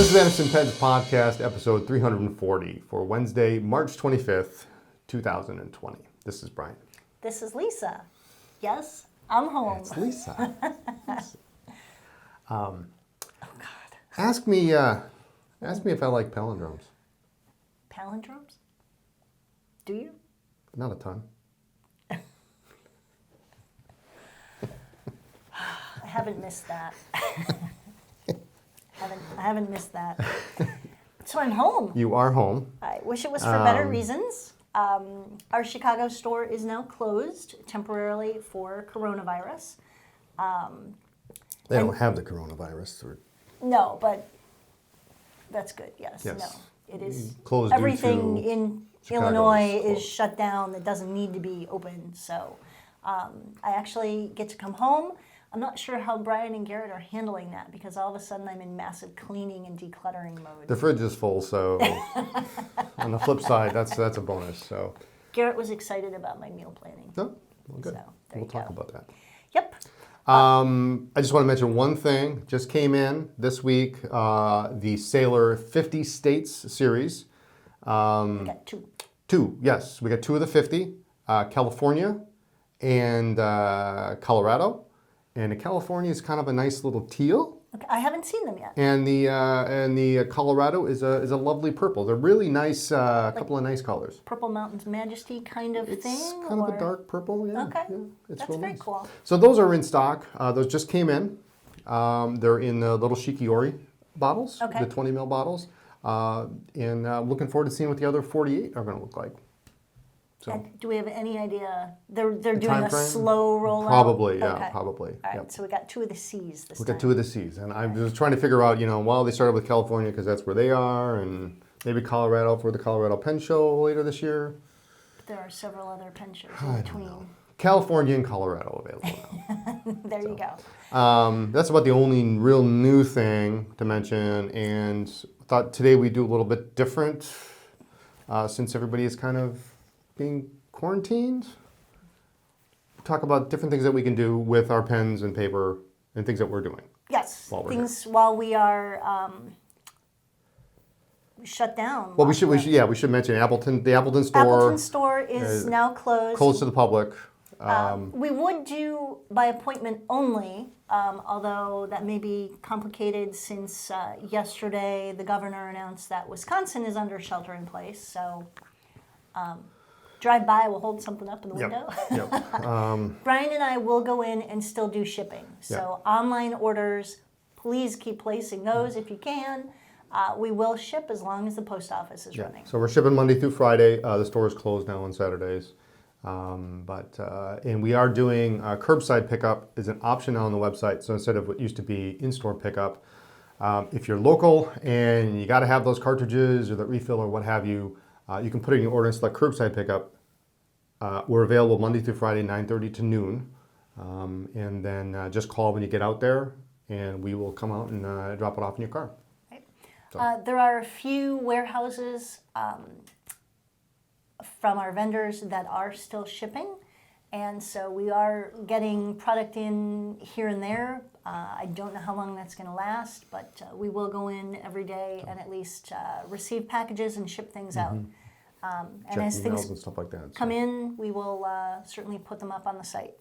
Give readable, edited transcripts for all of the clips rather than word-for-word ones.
This is Anderson Penn's podcast, episode 340 for Wednesday, March 25th, 2020. This is Brian. This is Lisa. Yes, I'm home. It's Lisa. Oh, God. Ask me if I like palindromes. Palindromes? Do you? Not a ton. I haven't missed that. I haven't missed that. So I'm home. You are home. I wish it was for better reasons. Our Chicago store is now closed temporarily for coronavirus. They don't have the coronavirus. No, but that's good. Yes. Yes. No, it is Closed. everything in Chicago Illinois is is shut down that doesn't need to be open. So I actually get to come home. I'm not sure how Brian and Garrett are handling that because all of a sudden I'm in massive cleaning and decluttering mode. The fridge is full, so on the flip side, that's a bonus. So Garrett was excited about my meal planning. oh, well, good. So, We'll talk about that. Yep. I just want to mention one thing. Just came in this week, the Sailor 50 States series. We got two. Two, yes. We got two of the 50, California and Colorado. And the California is kind of a nice little teal. Okay, I haven't seen them yet. And the Colorado is a lovely purple. They're really nice, couple of nice colors. Purple Mountain's Majesty kind of thing? It's kind of a dark purple, yeah. Okay, yeah, it's that's real very nice. cool. So those are in stock. Those just came in. They're in the little Shikiori bottles, Okay. the 20 ml bottles. And looking forward to seeing what the other 48 are going to look like. So. And do we have any idea? They're doing time a frame? slow rollout? Probably, yeah, Okay. probably. All right, Yep. so we got two of the C's this We time. got two of the C's, and I'm just trying to figure out, well, they started with California because that's where they are, and maybe Colorado for the Colorado Pen Show later this year. But there are several other pen shows I in don't between. know. California and Colorado available now. There you go. That's about the only real new thing to mention, and I thought today we'd do a little bit different since everybody is kind of being quarantined. Talk about different things that we can do with our pens and paper and things that we're doing. Yes, While we're things while we are shut down. Well, we should mention Appleton. The Appleton store. Appleton store is now closed. Closed to the public. We would do by appointment only, although that may be complicated since yesterday the governor announced that Wisconsin is under shelter in place. So drive by, we'll hold something up in the window. Yep. Brian and I will go in and still do shipping. So online orders, please keep placing those if you can. We will ship as long as the post office is running. So we're shipping Monday through Friday. The store is closed now on Saturdays. And we are doing curbside pickup is an option now on the website. So instead of what used to be in-store pickup, if you're local and you got to have those cartridges or the refill or what have you, you can put in your order and select curbside pickup. We're available Monday through Friday, 9:30 to noon. And then just call when you get out there and we will come out and drop it off in your car. Right. So. There are a few warehouses from our vendors that are still shipping. And so we are getting product in here and there. I don't know how long that's going to last, but we will go in every day and at least receive packages and ship things out. And as things and stuff like that, come in, we will certainly put them up on the site.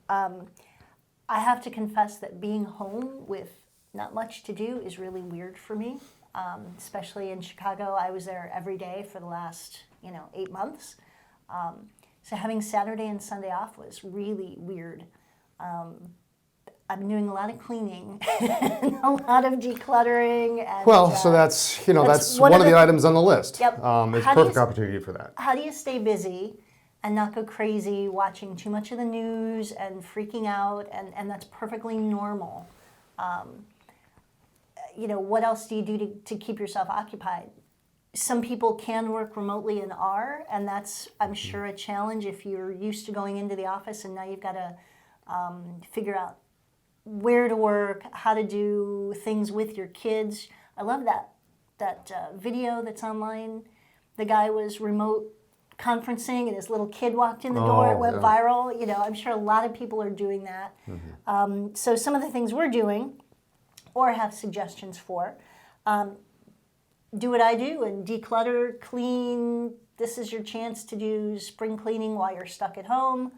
I have to confess that being home with not much to do is really weird for me, especially in Chicago. I was there every day for the last 8 months. So having Saturday and Sunday off was really weird. I've been doing a lot of cleaning and a lot of decluttering. And, so that's one of the items on the list. Yep. It's a perfect opportunity for that. How do you stay busy and not go crazy watching too much of the news and freaking out? And that's perfectly normal. What else do you do to keep yourself occupied? Some people can work remotely and are, and that's, I'm sure, a challenge if you're used to going into the office and now you've got to figure out where to work, how to do things with your kids. I love that video that's online. The guy was remote conferencing and his little kid walked in the door. It went viral. I'm sure a lot of people are doing that. So some of the things we're doing or have suggestions for Do what I do and declutter, clean. This is your chance to do spring cleaning while you're stuck at home.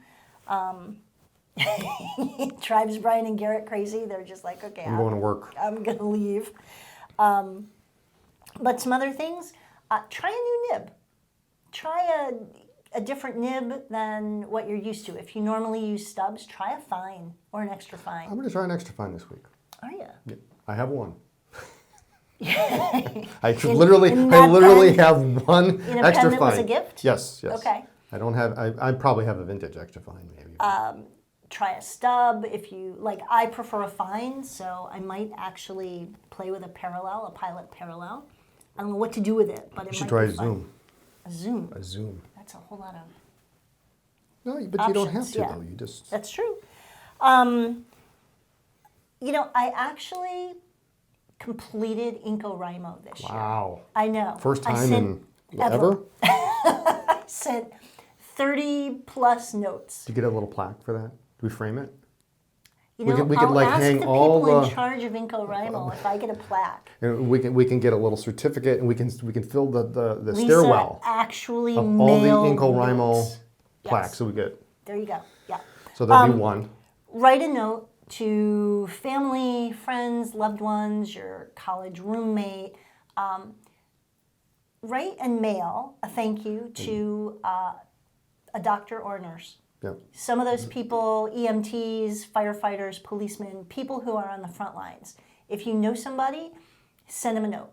It drives Brian and Garrett crazy. They're just like, okay, I'm going to work. I'm going to leave. But some other things, try a new nib. Try a different nib than what you're used to. If you normally use stubs, try a fine or an extra fine. I'm going to try an extra fine this week. Are you? Yeah, I have one. I I literally have one in a extra pen that fine. was a gift? Yes. Okay. I don't have. I probably have a vintage extra fine, maybe. Try a stub if you like. I prefer a fine, so I might actually play with a pilot parallel. I don't know what to do with it, but it You should might try be a fun. zoom. A zoom. A zoom. That's a whole lot of. No, but you don't have Options, to yeah. though. You just. That's true. I actually completed InsightTimer this year. Wow. I know. First I time sent in ever. I sent 30 plus notes. Do you get a little plaque for that? Do we frame it? You We know, could, I'll like ask hang the all people in the. charge of InsightTimer if I get a plaque. And we can get a little certificate, and we can fill the Lisa stairwell actually of all the mailed InsightTimer notes. plaques. Yes. So we get. There you go. Yeah. So there'll be one. Write a note to family, friends, loved ones, your college roommate. Write and mail a thank you to a doctor or a nurse. Yeah. Some of those people, EMTs, firefighters, policemen, people who are on the front lines. If you know somebody, send them a note.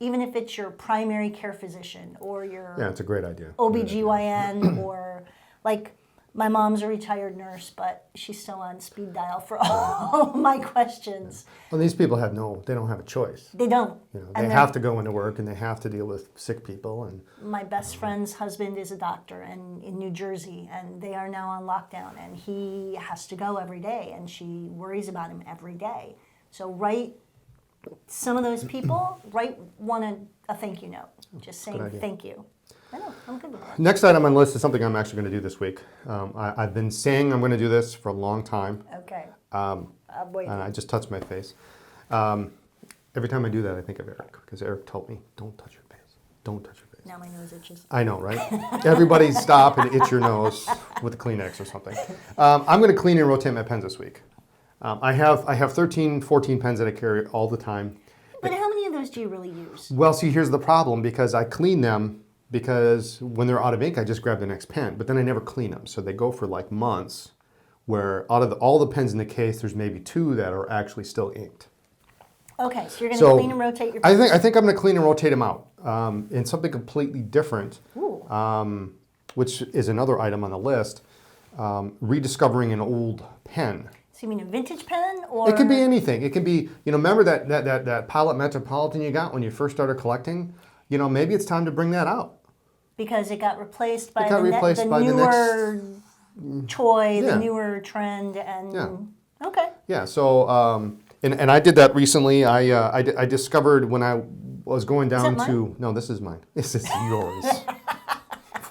Even if it's your primary care physician or your Yeah, it's a great idea. OBGYN or like my mom's a retired nurse, but she's still on speed dial for all my questions. Well, these people they don't have a choice. They don't. You know, And they have to go into work and they have to deal with sick people. And my best friend's husband is a doctor in New Jersey, and they are now on lockdown, and he has to go every day, and she worries about him every day. So write some of those people, write a thank you note, just saying thank you. I know, I'm good with that. Next item on the list is something I'm actually going to do this week. I've been saying I'm going to do this for a long time. Okay. I'm waiting. And I just touched my face. Every time I do that, I think of Eric, because Eric told me, don't touch your face. Don't touch your face. Now my nose itches. I know, right? Everybody stop and itch your nose with a Kleenex or something. I'm going to clean and rotate my pens this week. I have 13, 14 pens that I carry all the time. But how many of those do you really use? Well, see, here's the problem, because I clean them because when they're out of ink, I just grab the next pen, but then I never clean them. So they go for like months, where out of all the pens in the case, there's maybe 2 that are actually still inked. Okay, so you're going to clean and rotate your I pens. think I'm going to clean and rotate them out in something completely different, which is another item on the list, rediscovering an old pen. So you mean a vintage pen, or It could be anything. It can be, remember that pilot Metropolitan you got when you first started collecting? Maybe it's time to bring that out. because it got replaced by It got replaced the by the newer toy, Yeah. the newer trend, and Yeah. okay. Yeah, so, and I did that recently. I discovered when I was going down that to, no, this is mine. This is yours.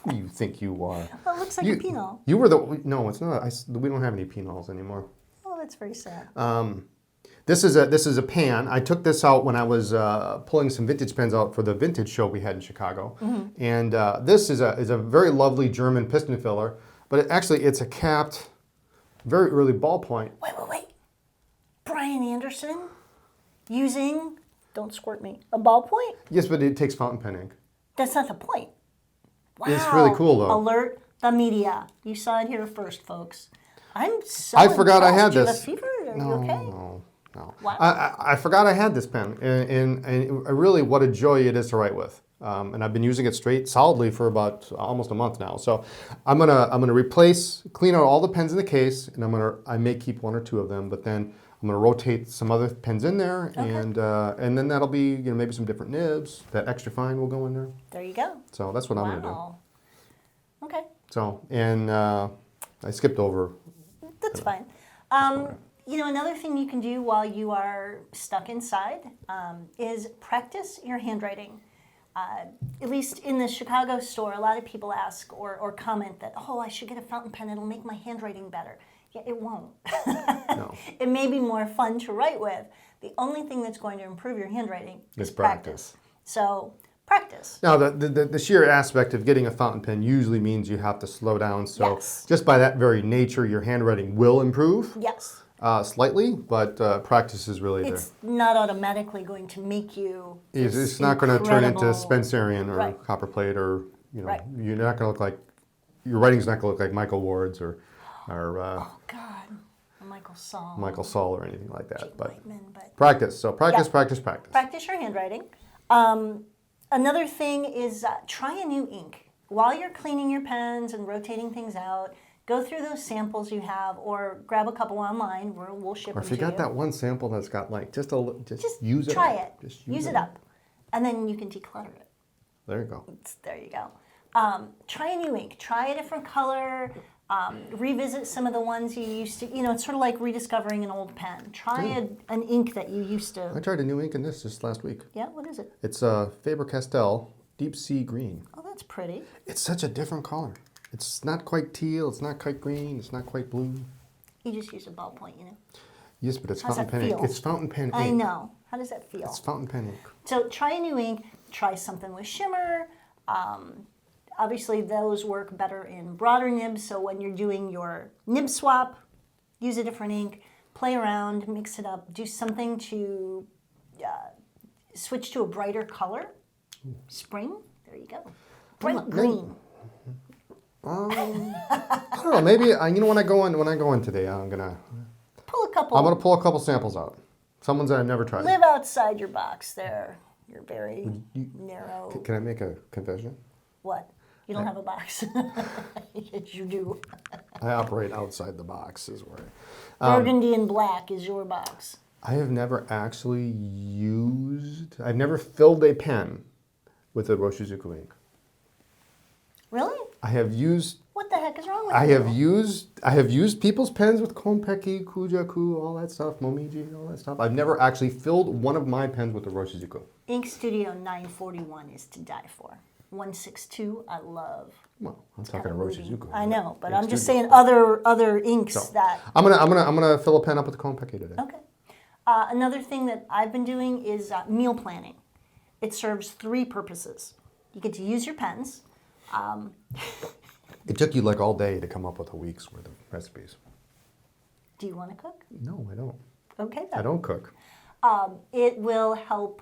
Who do you think you are? Well, it looks like a penal. You were no, it's not. We don't have any penals anymore. Oh, that's very sad. This is a pan. I took this out when I was pulling some vintage pens out for the vintage show we had in Chicago. And this is a very lovely German piston filler, but it's a capped, very early ballpoint. Wait. Brian Anderson using, don't squirt me, a ballpoint? Yes, but it takes fountain pen ink. That's not the point. Wow. It's really cool, though. Alert the media. You saw it here first, folks. I'm so I forgot I had impressed. Do you have this. a fever? Are you okay? No. Wow. I forgot I had this pen, and really what a joy it is to write with. And I've been using it solidly for about almost a month now. So I'm gonna clean out all the pens in the case, and I may keep 1 or 2 of them, but then I'm gonna rotate some other pens in there, and then that'll be maybe some different nibs. That extra fine will go in there. There you go. So that's what I'm gonna do. Wow. Okay. So I skipped over. That's fine. Another thing you can do while you are stuck inside is practice your handwriting. At least in the Chicago store, a lot of people ask or comment that, oh, I should get a fountain pen. It'll make my handwriting better. Yeah, it won't. No. It may be more fun to write with, The only thing that's going to improve your handwriting is It's practice. So practice. Now, the sheer aspect of getting a fountain pen usually means you have to slow down. So Yes. just by that very nature, your handwriting will improve Yes. slightly, but practice is really there. It's not automatically going to make you. It's not going to turn into incredible- Spencerian or Right. copperplate, or Right. you're not going to look like, your writing's not going to look like Michael Ward's or Oh God, or Michael Saul. Michael Saul or anything like that. But Whiteman, but practice. So practice, Yeah. practice, practice. practice your handwriting. Another thing is try a new ink. While you're cleaning your pens and rotating things out, go through those samples you have, or grab a couple online. We'll ship Or them if you to got you. that one sample that's got like just Just use it try up. it. Just use it up, and then you can declutter it. There you go. There you go. Try a new ink. Try a different color. Revisit some of the ones you used to. It's sort of like rediscovering an old pen. Try an ink that you used I to. tried a new ink in this just last week. Yeah, what is it? It's Faber-Castell Deep Sea Green. Oh, that's pretty. It's such a different color. It's not quite teal. It's not quite green. It's not quite blue. You just used a ballpoint, Yes, but it's How's fountain that pen ink. feel? It's fountain pen ink. I know. How does that feel? It's fountain pen ink. So try a new ink. Try something with shimmer. Obviously, those work better in broader nibs. So when you're doing your nib swap, use a different ink. Play around, mix it up. Do something to switch to a brighter color. Spring. There you go. Bright green. I don't know. Maybe when I go in today, I'm gonna Pull a couple. pull a couple samples out. Some ones that I've never tried. Live outside your box there. You're very narrow. Can I make a confession? What? You don't have a box. Yes, you do. I operate outside the box, is where. Burgundy and black is your box. I have never actually I've never filled a pen with a Roshizuku ink. Really? I have used What the heck is wrong with I you? have used people's pens with Konpeki, Kujaku, all that stuff, Momiji, all that stuff. I've never actually filled one of my pens with a Roshizuku. Ink Studio 941 is to die for. 162, I love. Well, I'm talking a Roshizuku. I know, but Ink I'm just Studio. saying other inks So, that. I'm gonna fill a pen up with the Konpeki today. Okay. Another thing that I've been doing is meal planning. It serves three purposes. You get to use your pens. It took you like all day to come up with a week's worth of recipes. Do you want to cook? No, I don't. Okay, then. I don't cook. It will help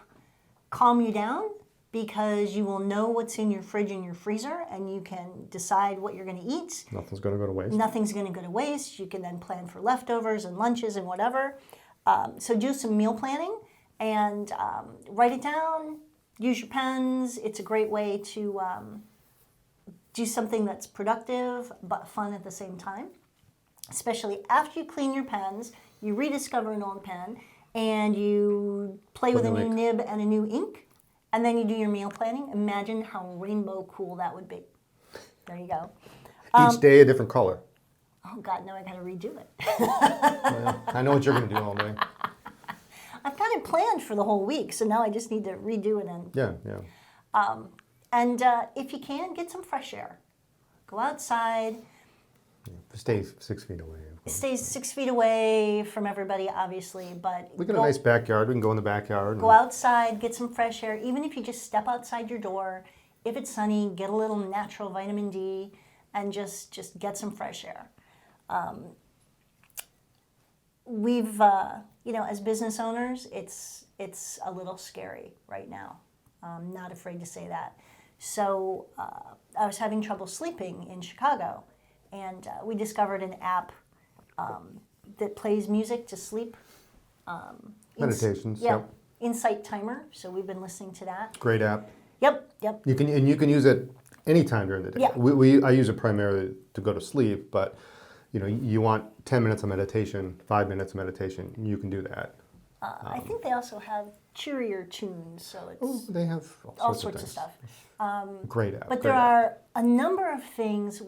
calm you down because you will know what's in your fridge and your freezer, and you can decide what you're going to eat. Nothing's gonna go to waste. Nothing's going to go to waste. You can then plan for leftovers and lunches and whatever. So do some meal planning and write it down. Use your pens. It's a great way to do something that's productive but fun at the same time. Especially after you clean your pens, you rediscover an old pen, and you play with a new nib and a new ink, and then you do your meal planning. Imagine how rainbow cool that would be. There you go. Each day a different color. Oh God, now I got to redo it. I know what you're gonna do all day. I've got it planned for the whole week, so now I just need to redo it. And if you can, get some fresh air. Go outside. Stay 6 feet away. Stay 6 feet away from everybody, obviously, but We got a nice backyard. We can go in the backyard. go outside, get some fresh air. Even if you just step outside your door, if it's sunny, get a little natural vitamin D, and just get some fresh air. We've, as business owners, it's a little scary right now. I'm not afraid to say that. So I was having trouble sleeping in Chicago, and we discovered an app that plays music to sleep. Meditations. Yeah, Yep. InsightTimer. So we've been listening to that. Great app. Yep. You can use it anytime during the day. Yeah. I use it primarily to go to sleep, but you want 10 minutes of meditation, 5 minutes of meditation, you can do that. I think they also have cheerier tunes, so it's They have all sorts sorts of of things. stuff. Great app. But great there app. are a number of things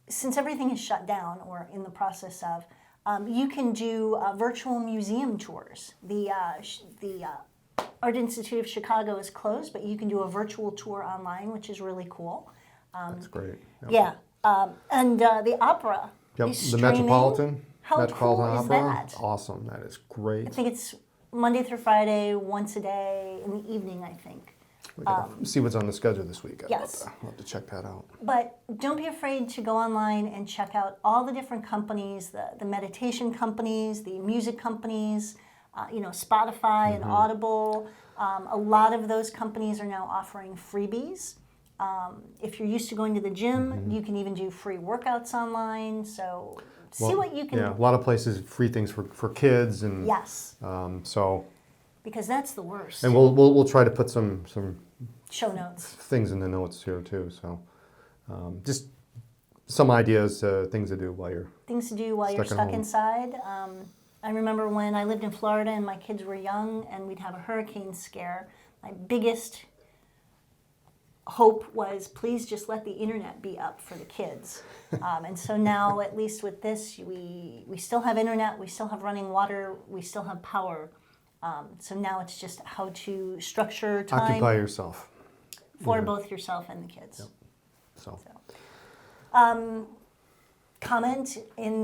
since everything is shut down or in the process of, you can do virtual museum tours. The Art Institute of Chicago is closed, but you can do a virtual tour online, which is really cool. That's great. Yep. Yeah, and the opera Yep. is The streaming. Metropolitan. How Metropolitan cool is Opera. that? Awesome. That is great. I think it's Monday through Friday, once a day, in the evening, I think. We gotta see what's on the schedule this week. Yes. I'll have to check that out. But don't be afraid to go online and check out all the different companies, the meditation companies, the music companies, Spotify and Audible. A lot of those companies are now offering freebies. If you're used to going to the gym, you can even do free workouts online. So see what you can. Yeah, a lot of places free things for kids and Yes, so. because that's the worst. And we'll try to put some Show notes. things in the notes here too. So just some ideas, things to do while you're Things to do while you're Stuck at stuck home. inside. I remember when I lived in Florida and my kids were young and we'd have a hurricane scare. My biggest hope was, please just let the internet be up for the kids. And so now, at least with this, we still have internet, we still have running water, we still have power. So now it's just how to structure time occupy yourself. for both yourself and the kids. Yep. So Comment in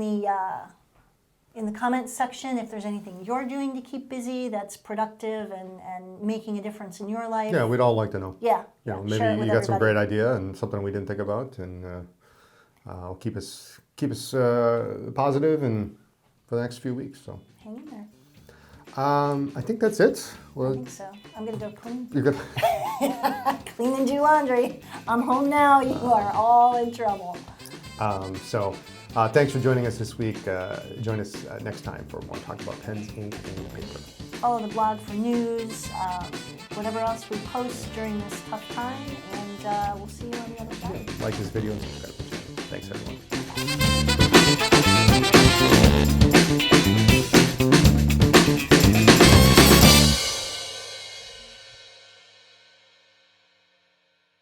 the comments section if there's anything you're doing to keep busy that's productive and making a difference in your life. yeah, we'd all like to know. Yeah. Maybe share it with you got some everybody. great idea and something we didn't think about, and keep us positive and for the next few weeks. So Hang in there. I think that's it. I Well, think so. I'm going to go clean. you're good. Clean and do laundry. I'm home now. You are all in trouble. Thanks for joining us this week. Join us next time for more talk about pens, ink, and paper. Follow the blog for news, whatever else we post during this tough time, and we'll see you on the other side. Like this video and subscribe to the channel. Thanks, everyone.